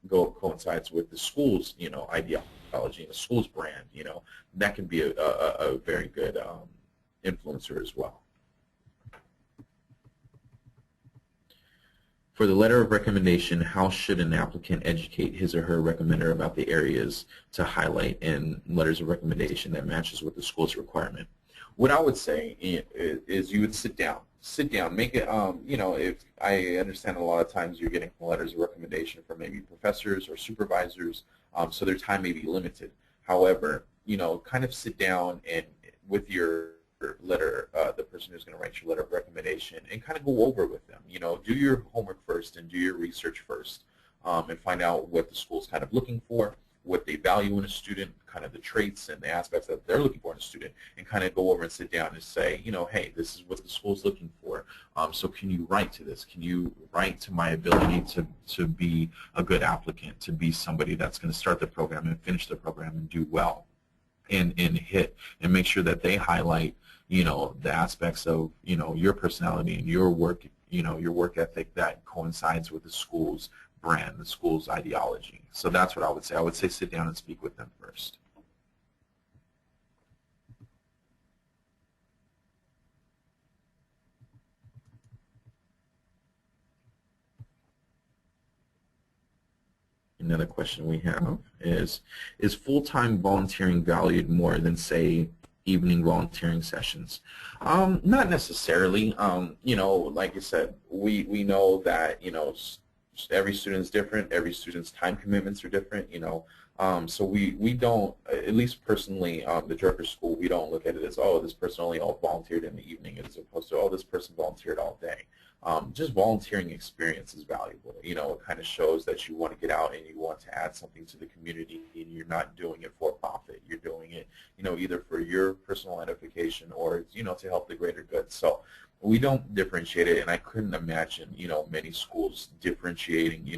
coincides with the school's, ideology and the school's brand, that can be a very good influencer as well. For the letter of recommendation, how should an applicant educate his or her recommender about the areas to highlight in letters of recommendation that matches with the school's requirement? What I would say is you would sit down, make it, if I understand a lot of times you're getting letters of recommendation from maybe professors or supervisors, so their time may be limited. However, kind of sit down and with your letter, the person who's going to write your letter of recommendation, and kind of go over with them. Do your homework first and do your research first, and find out what the school's kind of looking for, what they value in a student, kind of the traits and the aspects that they're looking for in a student, and kind of go over and sit down and say, hey, this is what the school's looking for. So can you write to this? Can you write to my ability to be a good applicant, to be somebody that's going to start the program and finish the program and do well, and hit and make sure that they highlight the aspects of, your personality and your work, your work ethic that coincides with the school's brand, the school's ideology. So that's what I would say. I would say sit down and speak with them first. Another question we have is full-time volunteering valued more than, say, evening volunteering sessions? Not necessarily. Like I said, we know that, every student is different. Every student's time commitments are different, so we don't, at least personally, the Drucker School, we don't look at it as, oh, this person only volunteered in the evening, as opposed to, oh, this person volunteered all day. Just volunteering experience is valuable. It kind of shows that you want to get out and you want to add something to the community, and you're not doing it for profit. You're doing it, either for your personal edification or, to help the greater good. So we don't differentiate it, and I couldn't imagine, many schools differentiating,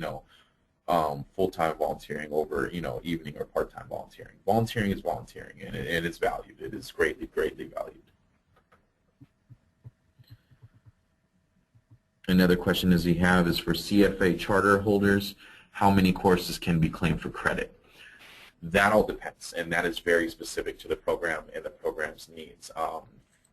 full-time volunteering over, evening or part-time volunteering. Volunteering is volunteering, and it's valued. It is greatly, greatly valued. Another question is for CFA charter holders, how many courses can be claimed for credit? That all depends, and that is very specific to the program and the program's needs.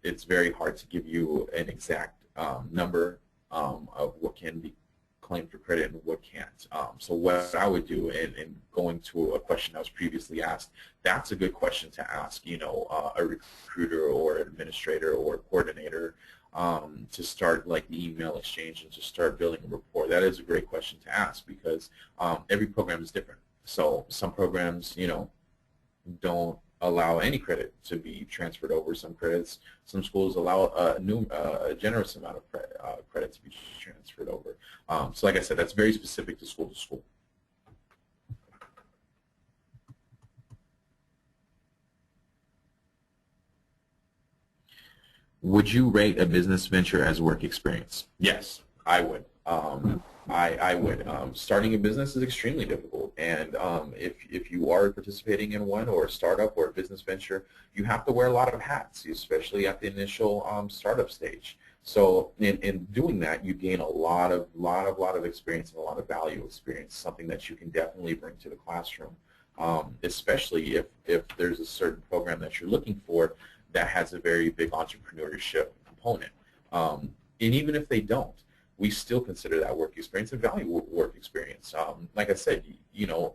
It's very hard to give you an exact number of what can be claimed for credit and what can't. So what I would do, and going to a question that was previously asked, that's a good question to ask, a recruiter or administrator or coordinator, to start like the email exchange and to start building a rapport. That is a great question to ask, because every program is different. So some programs, don't allow any credit to be transferred over. Some schools allow a generous amount of credit to be transferred over. So like I said, that's very specific to school to school. Would you rate a business venture as work experience? Yes, I would. I would. Starting a business is extremely difficult, and if you are participating in one, or a startup or a business venture, you have to wear a lot of hats, especially at the initial startup stage. So in doing that, you gain a lot of experience and a lot of value experience, something that you can definitely bring to the classroom, especially if there's a certain program that you're looking for that has a very big entrepreneurship component. And even if they don't, we still consider that work experience and value work experience. Like I said, you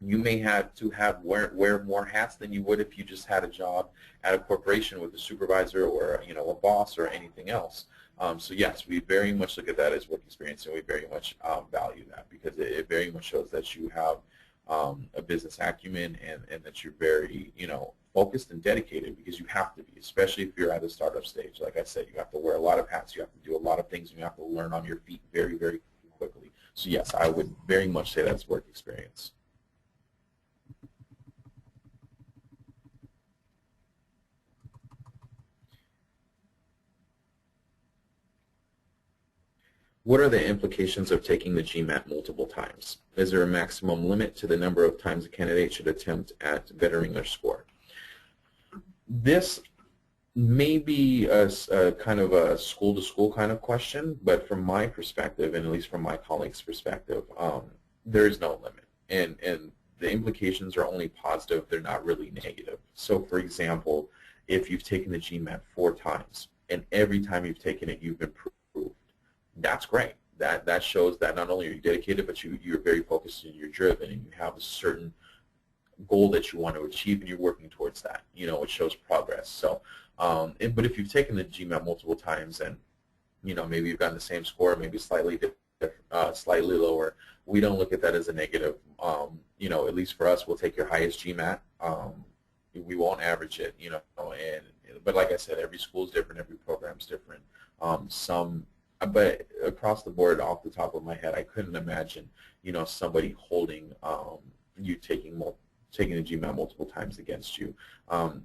may have to wear more hats than you would if you just had a job at a corporation with a supervisor or a boss or anything else. So yes, we very much look at that as work experience, and we very much value that, because it very much shows that you have a business acumen, and that you're very focused and dedicated, because you have to be, especially if you're at a startup stage. Like I said, you have to wear a lot of hats, you have to do a lot of things, and you have to learn on your feet very, very quickly. So yes, I would very much say that's work experience. What are the implications of taking the GMAT multiple times? Is there a maximum limit to the number of times a candidate should attempt at bettering their score? This may be a kind of a school-to-school kind of question, but from my perspective, and at least from my colleagues' perspective, there is no limit. And the implications are only positive, they're not really negative. So for example, if you've taken the GMAT 4 times, and every time you've taken it, you've improved, that's great. That shows that not only are you dedicated, but you're very focused and you're driven, and you have a certain goal that you want to achieve, and you're working towards that. It shows progress. So, but if you've taken the GMAT multiple times, and maybe you've gotten the same score, maybe slightly lower, we don't look at that as a negative. At least for us, we'll take your highest GMAT. We won't average it. But like I said, every school is different, every program is different. But across the board, off the top of my head, I couldn't imagine, somebody holding you taking the GMAT multiple times against you.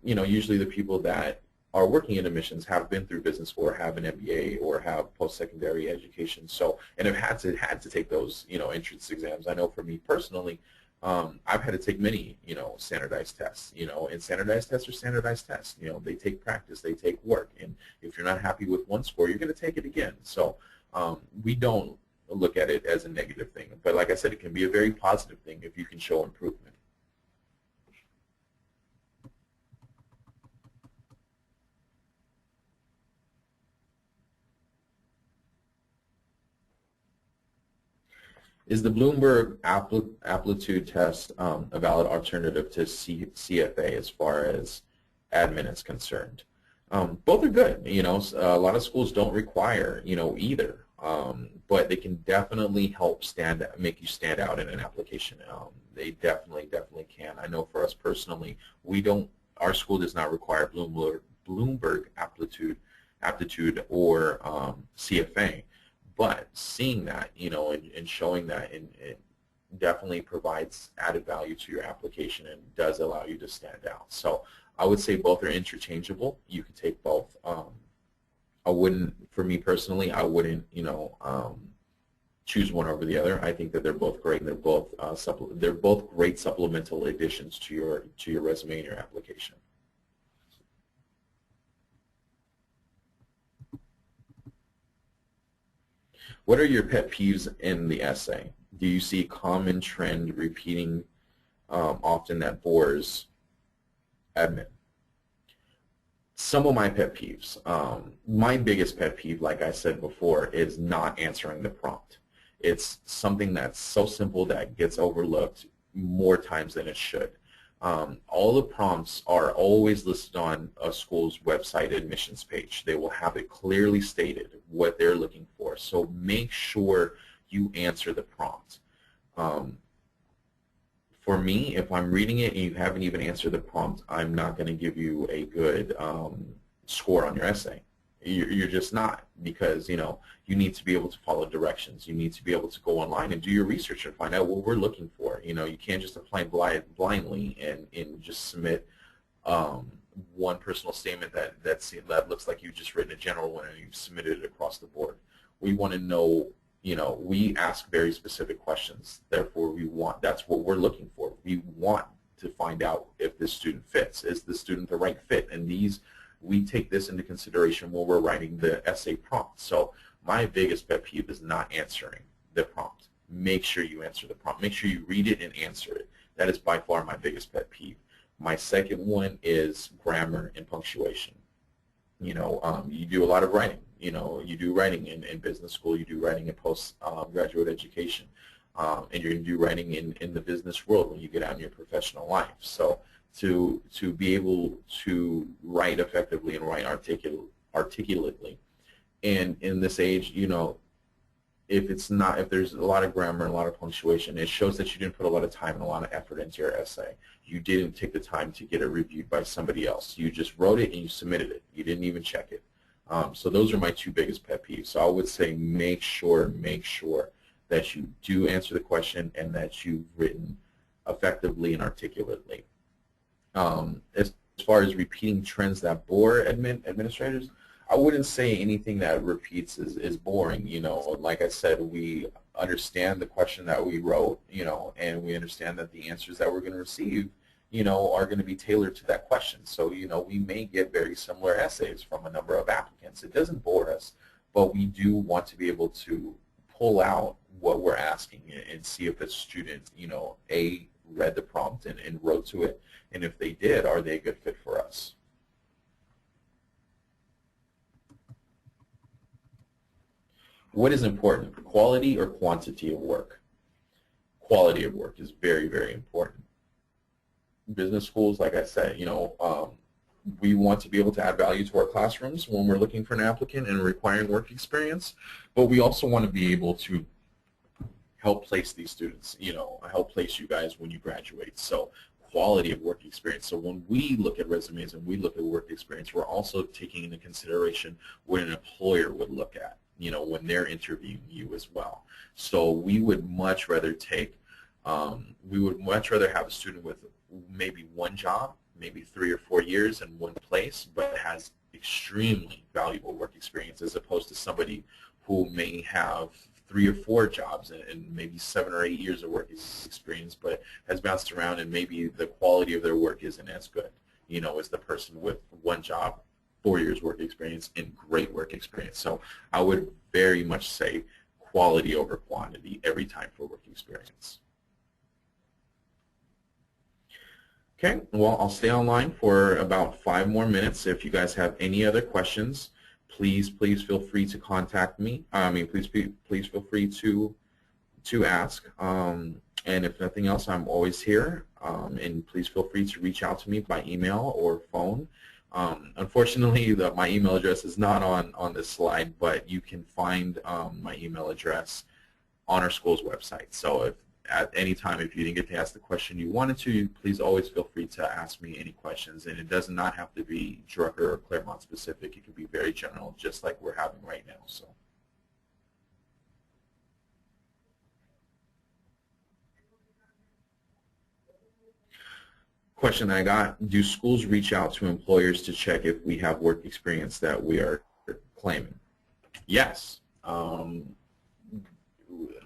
Usually the people that are working in admissions have been through business school, or have an MBA, or have post-secondary education, and have had to take those entrance exams. I know for me personally, I've had to take many standardized tests. And standardized tests are standardized tests. They take practice, they take work, and if you're not happy with one score, you're going to take it again. So we don't look at it as a negative thing, but like I said, it can be a very positive thing if you can show improvement. Is the Bloomberg Aptitude Test a valid alternative to CFA as far as admin is concerned? Both are good. A lot of schools don't require either, but they can definitely help make you stand out in an application. They definitely can. I know for us personally, our school does not require Bloomberg Aptitude or CFA. But seeing that, and showing that, it definitely provides added value to your application and does allow you to stand out. So I would say both are interchangeable. You can take both. I wouldn't, for me personally, I wouldn't, choose one over the other. I think that they're both great. And they're both great supplemental additions to your resume and your application. What are your pet peeves in the essay? Do you see a common trend repeating often that bores admin? Some of my pet peeves. My biggest pet peeve, like I said before, is not answering the prompt. It's something that's so simple that gets overlooked more times than it should. All the prompts are always listed on a school's website admissions page. They will have it clearly stated what they're looking for. So make sure you answer the prompt. For me, if I'm reading it and you haven't even answered the prompt, I'm not going to give you a good score on your essay. You're just not, because you need to be able to follow directions. You need to be able to go online and do your research and find out what we're looking for. You can't just apply blindly and just submit one personal statement that looks like you've just written a general one and you've submitted it across the board. We want to know. We ask very specific questions. Therefore, that's what we're looking for. We want to find out if this student fits. Is the student the right fit? And we take this into consideration when we're writing the essay prompt. So my biggest pet peeve is not answering the prompt. Make sure you answer the prompt. Make sure you read it and answer it. That is by far my biggest pet peeve. My second one is grammar and punctuation. You do a lot of writing. You do writing in business school. You do writing in postgraduate education. And you're going to do writing in the business world when you get out in your professional life. So to be able to write effectively and write articulately, and in this age, if there's a lot of grammar and a lot of punctuation, it shows that you didn't put a lot of time and a lot of effort into your essay. You didn't take the time to get it reviewed by somebody else. You just wrote it and you submitted it. You didn't even check it. So those are my two biggest pet peeves. So I would say make sure that you do answer the question and that you've written effectively and articulately. As far as repeating trends that bore administrators, I wouldn't say anything that repeats is boring. Like I said, we understand the question that we wrote, and we understand that the answers that we're going to receive, are going to be tailored to that question. So, we may get very similar essays from a number of applicants. It doesn't bore us, but we do want to be able to pull out what we're asking and see if a student, A, read the prompt and wrote to it, and if they did, are they a good fit for us? What is important, quality or quantity of work? Quality of work is very, very important. Business schools, like I said, we want to be able to add value to our classrooms when we're looking for an applicant and requiring work experience, but we also want to be able to help place these students, help place you guys when you graduate. So quality of work experience. So when we look at resumes and we look at work experience, we're also taking into consideration what an employer would look at, when they're interviewing you as well. So we would much rather have a student with maybe one job, maybe 3 or 4 years in one place, but has extremely valuable work experience, as opposed to somebody who may have 3 or 4 jobs and maybe 7 or 8 years of work experience, but has bounced around and maybe the quality of their work isn't as good, as the person with one job, 4 years work experience, and great work experience. So I would very much say quality over quantity every time for work experience. Okay, well, I'll stay online for about 5 more minutes. If you guys have any other questions, please feel free to contact me. Please feel free to ask. And if nothing else, I'm always here. And please feel free to reach out to me by email or phone. Unfortunately, my email address is not on this slide, but you can find my email address on our school's website. So if at any time, if you didn't get to ask the question you wanted to, please always feel free to ask me any questions. And it does not have to be Drucker or Claremont specific. It can be very general, just like we're having right now. So. Question I got, do schools reach out to employers to check if we have work experience that we are claiming. Yes.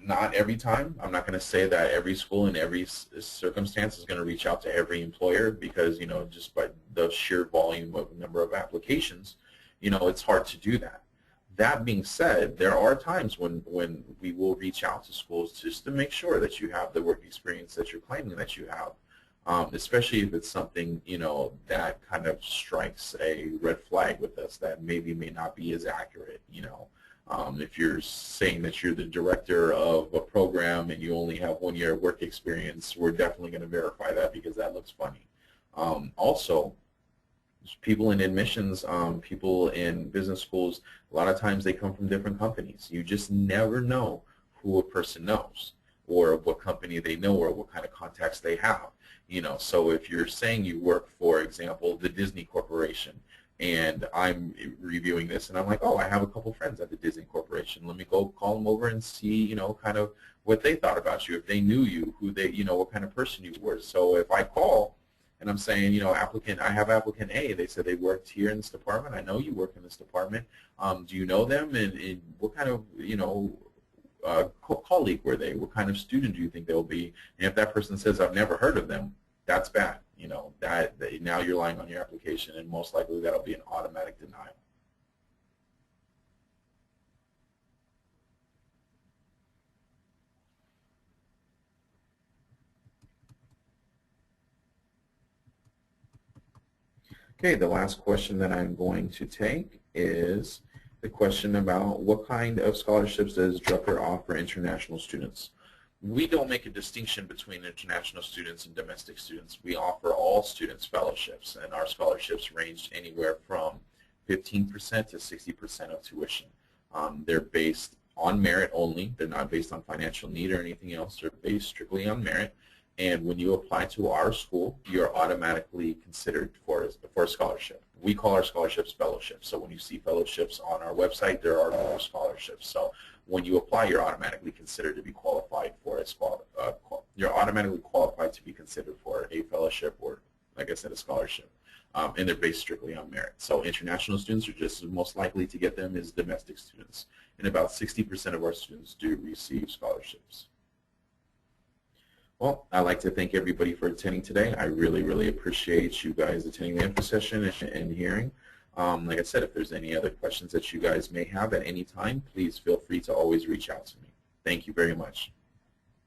Not every time. I'm not going to say that every school in every circumstance is going to reach out to every employer because, just by the sheer volume of number of applications, it's hard to do that. That being said, there are times when we will reach out to schools just to make sure that you have the work experience that you're claiming that you have, especially if it's something, that kind of strikes a red flag with us that maybe may not be as accurate, if you're saying that you're the director of a program and you only have 1 year of work experience, we're definitely going to verify that because that looks funny. Also, people in admissions, people in business schools, a lot of times they come from different companies. You just never know who a person knows or what company they know or what kind of contacts they have. So if you're saying you work, for example, the Disney Corporation, and I'm reviewing this, and I'm like, oh, I have a couple friends at the Disney Corporation. Let me go call them over and see, kind of what they thought about you, if they knew you, who they, what kind of person you were. So if I call and I'm saying, applicant, I have applicant A. They said they worked here in this department. I know you work in this department. Do you know them? And what kind of, colleague were they? What kind of student do you think they'll be? And if that person says, I've never heard of them, that's bad. That now you're lying on your application, and most likely that'll be an automatic denial. Okay, the last question that I'm going to take is the question about what kind of scholarships does Drucker offer international students? We don't make a distinction between international students and domestic students. We offer all students fellowships, and our scholarships range anywhere from 15% to 60% of tuition. They're based on merit only. They're not based on financial need or anything else. They're based strictly on merit. And when you apply to our school, you're automatically considered for a scholarship. We call our scholarships fellowships. So when you see fellowships on our website, there are more scholarships. So when you apply, you're automatically considered to be qualified for you're automatically qualified to be considered for a fellowship or, like I said, a scholarship. And they're based strictly on merit. So international students are just as most likely to get them as domestic students. And about 60% of our students do receive scholarships. Well, I'd like to thank everybody for attending today. I really, really appreciate you guys attending the info session and hearing. Like I said, if there's any other questions that you guys may have at any time, please feel free to always reach out to me. Thank you very much.